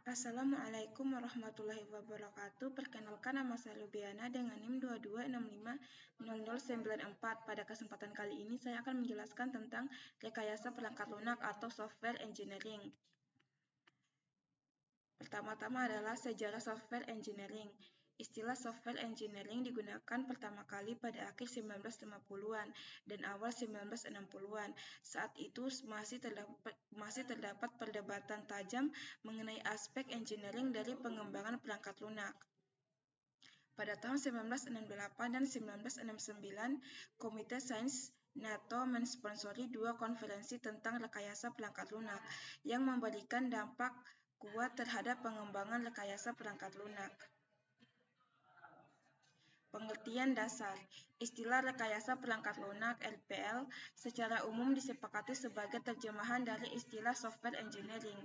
Assalamualaikum warahmatullahi wabarakatuh. Perkenalkan, nama saya Lubiana dengan NIM 22650094. Pada kesempatan kali ini saya akan menjelaskan tentang rekayasa perangkat lunak atau software engineering. Pertama-tama adalah sejarah software engineering. Istilah software engineering digunakan pertama kali pada akhir 1950-an dan awal 1960-an. Saat itu masih terdapat perdebatan tajam mengenai aspek engineering dari pengembangan perangkat lunak. Pada tahun 1968 dan 1969, Komite Sains NATO mensponsori dua konferensi tentang rekayasa perangkat lunak yang memberikan dampak kuat terhadap pengembangan rekayasa perangkat lunak. Pengertian dasar. Istilah rekayasa perangkat lunak (RPL) secara umum disepakati sebagai terjemahan dari istilah software engineering.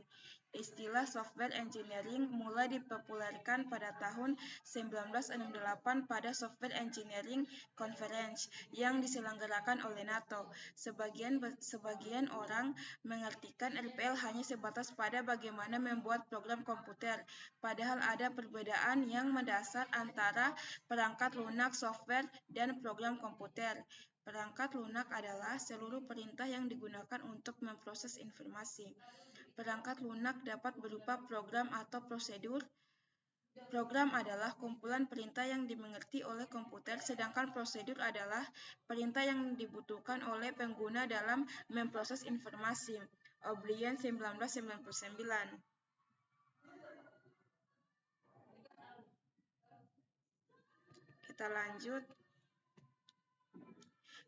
Istilah software engineering mulai dipopulerkan pada tahun 1968 pada Software Engineering Conference yang diselenggarakan oleh NATO. Sebagian orang mengartikan RPL hanya sebatas pada bagaimana membuat program komputer, padahal ada perbedaan yang mendasar antara perangkat lunak software dan program komputer. Perangkat lunak adalah seluruh perintah yang digunakan untuk memproses informasi. Perangkat lunak dapat berupa program atau prosedur. Program adalah kumpulan perintah yang dimengerti oleh komputer, sedangkan prosedur adalah perintah yang dibutuhkan oleh pengguna dalam memproses informasi. O'Brien 1999. Kita lanjut.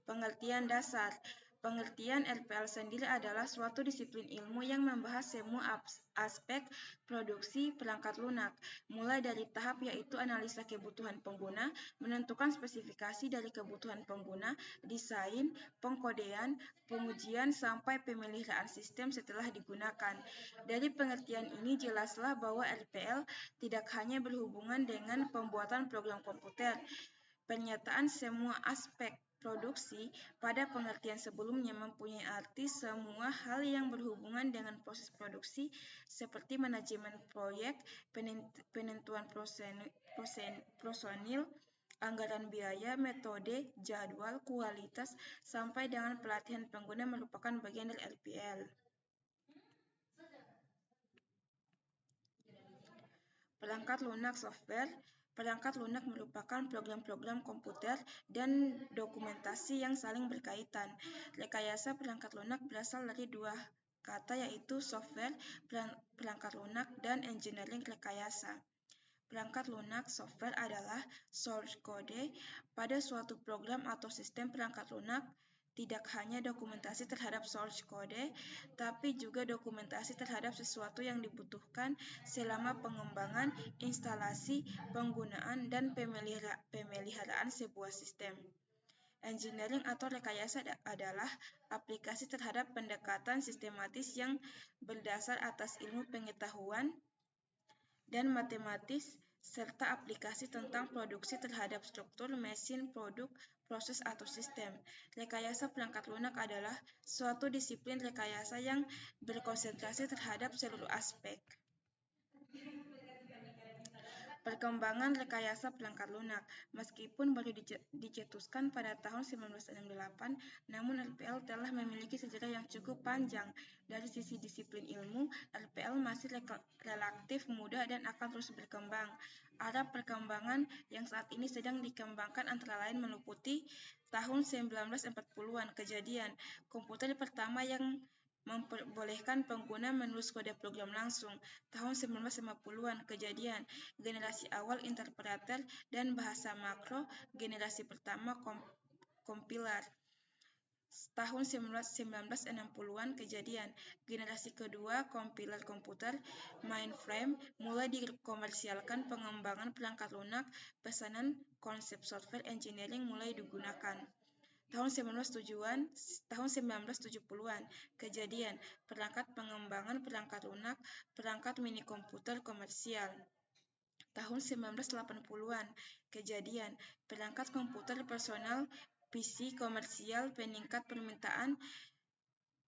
Pengertian dasar. Pengertian RPL sendiri adalah suatu disiplin ilmu yang membahas semua aspek produksi perangkat lunak, mulai dari tahap yaitu analisa kebutuhan pengguna, menentukan spesifikasi dari kebutuhan pengguna, desain, pengkodean, pengujian, sampai pemeliharaan sistem setelah digunakan. Dari pengertian ini jelaslah bahwa RPL tidak hanya berhubungan dengan pembuatan program komputer. Pernyataan semua aspek produksi pada pengertian sebelumnya mempunyai arti semua hal yang berhubungan dengan proses produksi seperti manajemen proyek, penentuan personil, anggaran biaya, metode, jadwal, kualitas, sampai dengan pelatihan pengguna merupakan bagian dari RPL. Perangkat lunak software. Perangkat lunak merupakan program-program komputer dan dokumentasi yang saling berkaitan. Rekayasa perangkat lunak berasal dari dua kata, yaitu software, perangkat lunak, dan engineering rekayasa. Perangkat lunak software adalah source code pada suatu program atau sistem perangkat lunak. Tidak hanya dokumentasi terhadap source code, tapi juga dokumentasi terhadap sesuatu yang dibutuhkan selama pengembangan, instalasi, penggunaan, dan pemeliharaan sebuah sistem. Engineering atau rekayasa adalah aplikasi terhadap pendekatan sistematis yang berdasar atas ilmu pengetahuan dan matematis, serta aplikasi tentang produksi terhadap struktur, mesin, produk, proses, atau sistem. Rekayasa perangkat lunak adalah suatu disiplin rekayasa yang berkonsentrasi terhadap seluruh aspek. Perkembangan rekayasa perangkat lunak. Meskipun baru dicetuskan pada tahun 1968, namun RPL telah memiliki sejarah yang cukup panjang. Dari sisi disiplin ilmu, RPL masih relatif muda dan akan terus berkembang. Arah perkembangan yang saat ini sedang dikembangkan antara lain meliputi tahun 1940-an kejadian komputer pertama yang memperbolehkan pengguna menulis kode program langsung. Tahun 1950-an kejadian generasi awal interpreter dan bahasa makro, generasi pertama kompiler. Tahun 1960-an kejadian generasi kedua kompiler komputer, mainframe, mulai dikomersialkan. Pengembangan perangkat lunak pesanan, konsep software engineering mulai digunakan. Tahun 1970-an kejadian perangkat pengembangan perangkat lunak, perangkat mini komputer komersial. Tahun 1980-an kejadian perangkat komputer personal PC komersial, peningkat permintaan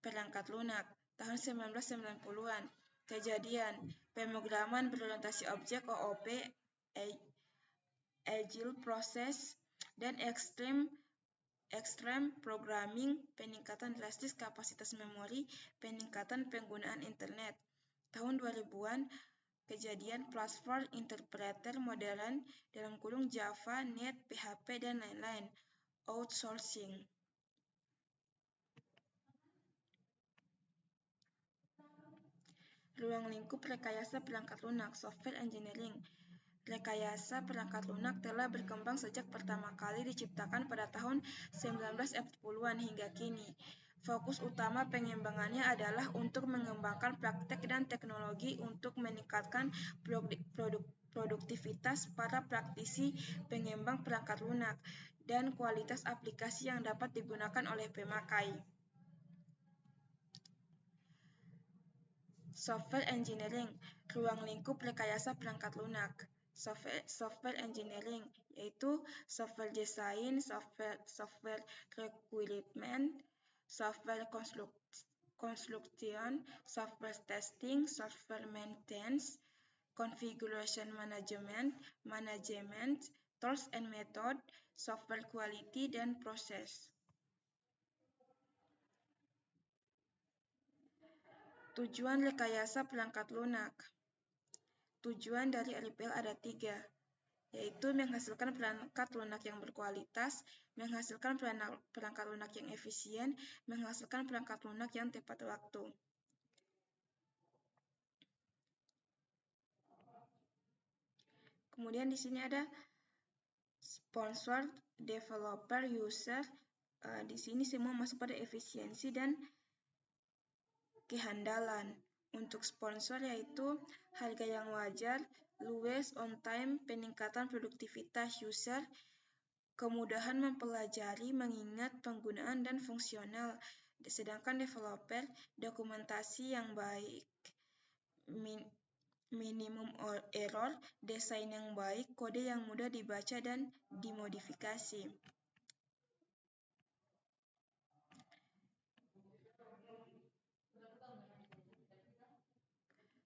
perangkat lunak. Tahun 1990-an Kejadian, pemrograman berorientasi objek OOP, Agile Process, dan Extreme Programming, peningkatan drastis kapasitas memori, peningkatan penggunaan internet. Tahun 2000-an, kejadian platform interpreter modern (Java, Net, PHP, dan lain-lain), outsourcing. Ruang lingkup rekayasa perangkat lunak, software engineering. Rekayasa perangkat lunak telah berkembang sejak pertama kali diciptakan pada tahun 1940-an hingga kini. Fokus utama pengembangannya adalah untuk mengembangkan praktek dan teknologi untuk meningkatkan produktivitas para praktisi pengembang perangkat lunak dan kualitas aplikasi yang dapat digunakan oleh pemakai. Software engineering, ruang lingkup rekayasa perangkat lunak. Software engineering yaitu software design, software requirement, software construction, software testing, software maintenance, configuration management, tools and method, software quality, dan proses. Tujuan rekayasa perangkat lunak. Tujuan dari RPL ada 3, yaitu menghasilkan perangkat lunak yang berkualitas, menghasilkan perangkat lunak yang efisien, menghasilkan perangkat lunak yang tepat waktu. Kemudian di sini ada sponsor, developer, user. Di sini semua masuk pada efisiensi dan kehandalan. Untuk sponsor yaitu harga yang wajar, luas, on time, peningkatan produktivitas user, kemudahan mempelajari, mengingat, penggunaan, dan fungsional. Sedangkan developer, dokumentasi yang baik, minimum error, desain yang baik, kode yang mudah dibaca dan dimodifikasi.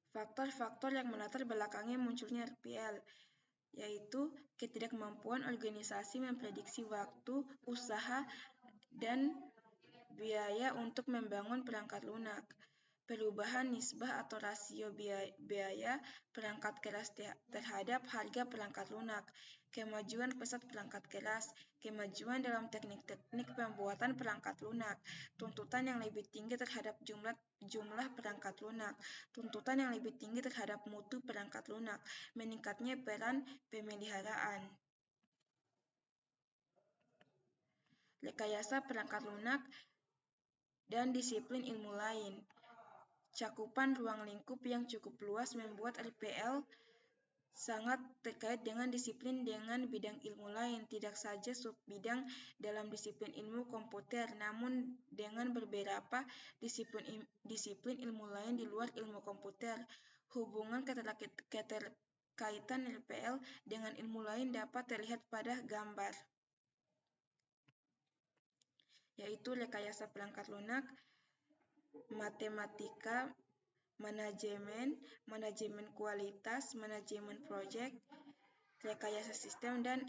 Faktor-faktor yang melatar belakangi munculnya RPL, yaitu ketidakmampuan organisasi memprediksi waktu, usaha, dan biaya untuk membangun perangkat lunak, perubahan nisbah atau rasio biaya perangkat keras terhadap harga perangkat lunak, kemajuan pesat perangkat keras, kemajuan dalam teknik-teknik pembuatan perangkat lunak, tuntutan yang lebih tinggi terhadap jumlah perangkat lunak, tuntutan yang lebih tinggi terhadap mutu perangkat lunak, meningkatnya peran pemeliharaan. Rekayasa perangkat lunak dan disiplin ilmu lain. Cakupan ruang lingkup yang cukup luas membuat RPL sangat terkait dengan disiplin dengan bidang ilmu lain, tidak saja subbidang dalam disiplin ilmu komputer, namun dengan beberapa disiplin ilmu lain di luar ilmu komputer. Hubungan keterkaitan RPL dengan ilmu lain dapat terlihat pada gambar, yaitu rekayasa perangkat lunak, matematika, manajemen kualitas, manajemen proyek, rekayasa sistem, dan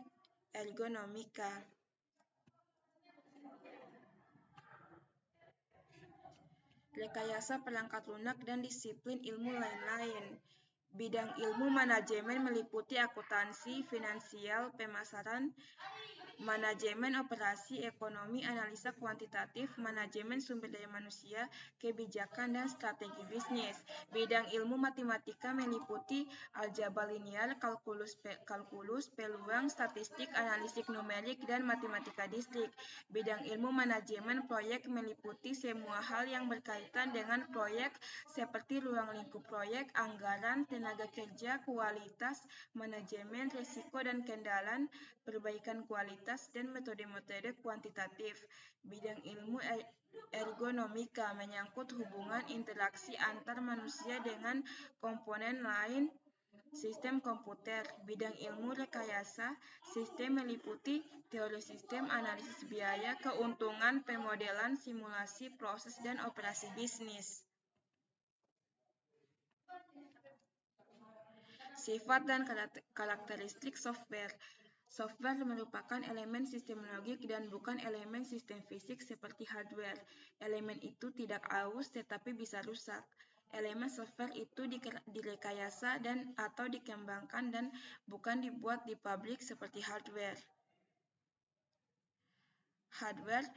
ergonomika. Rekayasa perangkat lunak dan disiplin ilmu lain-lain. Bidang ilmu manajemen meliputi akuntansi, finansial, pemasaran, manajemen operasi, ekonomi, analisa kuantitatif, manajemen sumber daya manusia, kebijakan, dan strategi bisnis. Bidang ilmu matematika meliputi aljabar linear, kalkulus, peluang, statistik, analisis numerik, dan matematika distrik. Bidang ilmu manajemen proyek meliputi semua hal yang berkaitan dengan proyek seperti ruang lingkup proyek, anggaran, tenaga kerja, kualitas, manajemen risiko dan kendala, perbaikan kualitas, dan metode-metode kuantitatif. Bidang ilmu ergonomika menyangkut hubungan interaksi antar manusia dengan komponen lain sistem komputer. Bidang ilmu rekayasa sistem meliputi teori sistem, analisis biaya, keuntungan, pemodelan, simulasi, proses, dan operasi bisnis. Sifat dan karakteristik software. Software merupakan elemen sistem logik dan bukan elemen sistem fisik seperti hardware. Elemen itu tidak aus tetapi bisa rusak. Elemen software itu direkayasa dan atau dikembangkan dan bukan dibuat di pabrik seperti hardware. Hardware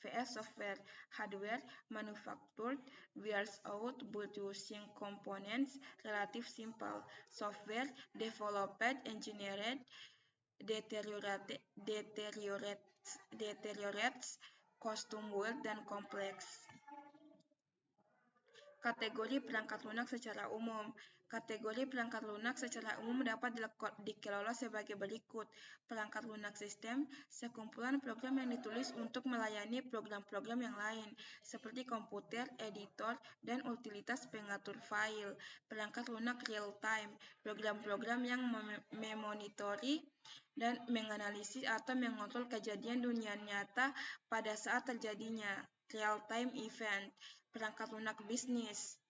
vs software. Hardware manufactured wears out using components relative simple. Software developed, engineered, deteriorates, custom-built, dan kompleks. Kategori perangkat lunak secara umum. Kategori perangkat lunak secara umum dapat dikelola sebagai berikut. Perangkat lunak sistem, sekumpulan program yang ditulis untuk melayani program-program yang lain, seperti komputer, editor, dan utilitas pengatur file. Perangkat lunak real-time, program-program yang memonitori dan menganalisis atau mengontrol kejadian dunia nyata pada saat terjadinya. Real-time event. Perangkat lunak bisnis,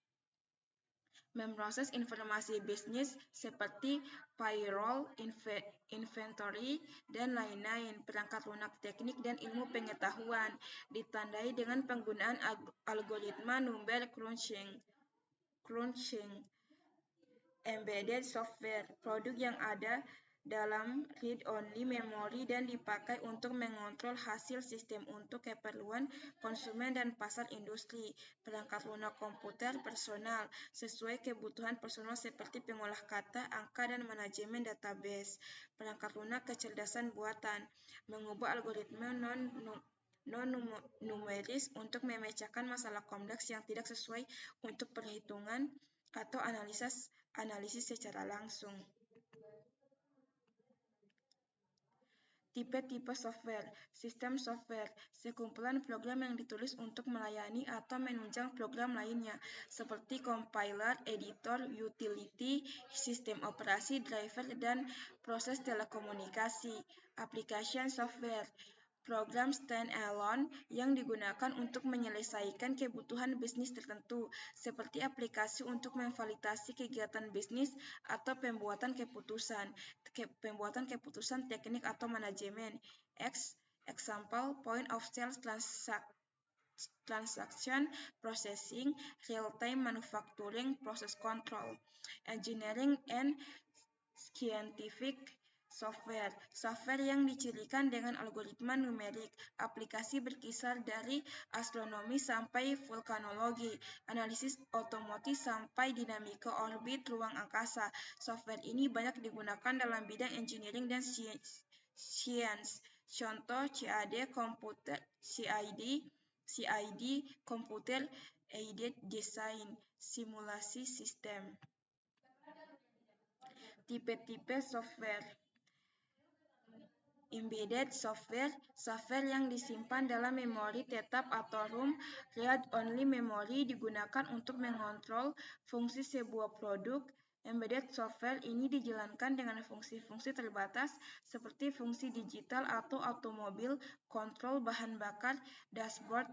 memproses informasi bisnis seperti payroll, inventory, dan lain-lain. Perangkat lunak teknik dan ilmu pengetahuan, ditandai dengan penggunaan algoritma number crunching. Embedded software, produk yang ada dalam read-only memory dan dipakai untuk mengontrol hasil sistem untuk keperluan konsumen dan pasar industri. Perangkat lunak komputer personal, sesuai kebutuhan personal seperti pengolah kata, angka, dan manajemen database. Perangkat lunak kecerdasan buatan, mengubah algoritma non-numeris untuk memecahkan masalah kompleks yang tidak sesuai untuk perhitungan atau analisis secara langsung. Tipe-tipe software. Sistem software, sekumpulan program yang ditulis untuk melayani atau menunjang program lainnya, seperti compiler, editor, utility, sistem operasi, driver, dan proses telekomunikasi. Application software, program stand-alone yang digunakan untuk menyelesaikan kebutuhan bisnis tertentu, seperti aplikasi untuk memvalidasi kegiatan bisnis atau pembuatan keputusan teknik atau manajemen. Example, point of sale transaction processing, real-time manufacturing, process control. Engineering and scientific software, software yang dicirikan dengan algoritma numerik, aplikasi berkisar dari astronomi sampai vulkanologi, analisis otomotif sampai dinamika orbit ruang angkasa. Software ini banyak digunakan dalam bidang engineering dan science. Contoh CAD, Computer Aided Design, simulasi sistem. Tipe-tipe software. Embedded software, software yang disimpan dalam memori tetap atau ROM. Read-only memory digunakan untuk mengontrol fungsi sebuah produk. Embedded software ini dijalankan dengan fungsi-fungsi terbatas seperti fungsi digital atau automobil, kontrol bahan bakar, dashboard,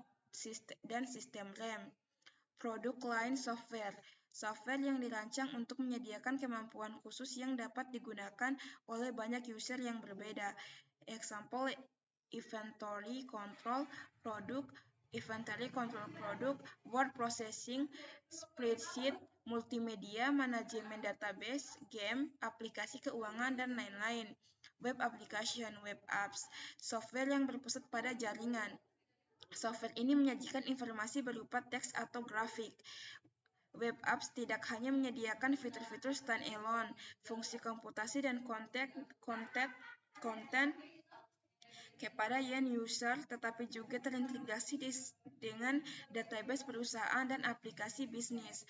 dan sistem rem. Product line software, software yang dirancang untuk menyediakan kemampuan khusus yang dapat digunakan oleh banyak user yang berbeda. Example, inventory control product, word processing, spreadsheet, multimedia, manajemen database, game, aplikasi keuangan, dan lain-lain. Web application, web apps, software yang berpusat pada jaringan. Software ini menyajikan informasi berupa teks atau grafik. Web apps tidak hanya menyediakan fitur-fitur stand-alone, fungsi komputasi dan konten kepada end user, tetapi juga terintegrasi dengan database perusahaan dan aplikasi bisnis.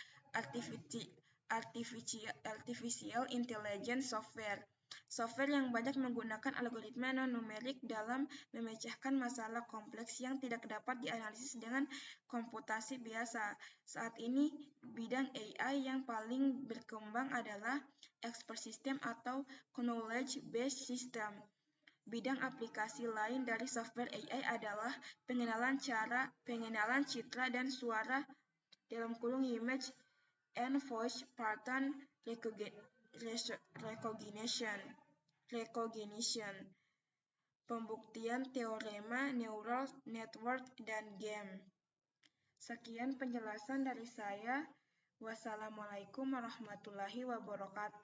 Artificial intelligence software, software yang banyak menggunakan algoritma non-numerik dalam memecahkan masalah kompleks yang tidak dapat dianalisis dengan komputasi biasa. Saat ini, bidang AI yang paling berkembang adalah expert system atau knowledge-based system. Bidang aplikasi lain dari software AI adalah pengenalan citra dan suara (image and voice pattern recognition, pembuktian teorema neural network, dan game. Sekian penjelasan dari saya. Wassalamualaikum warahmatullahi wabarakatuh.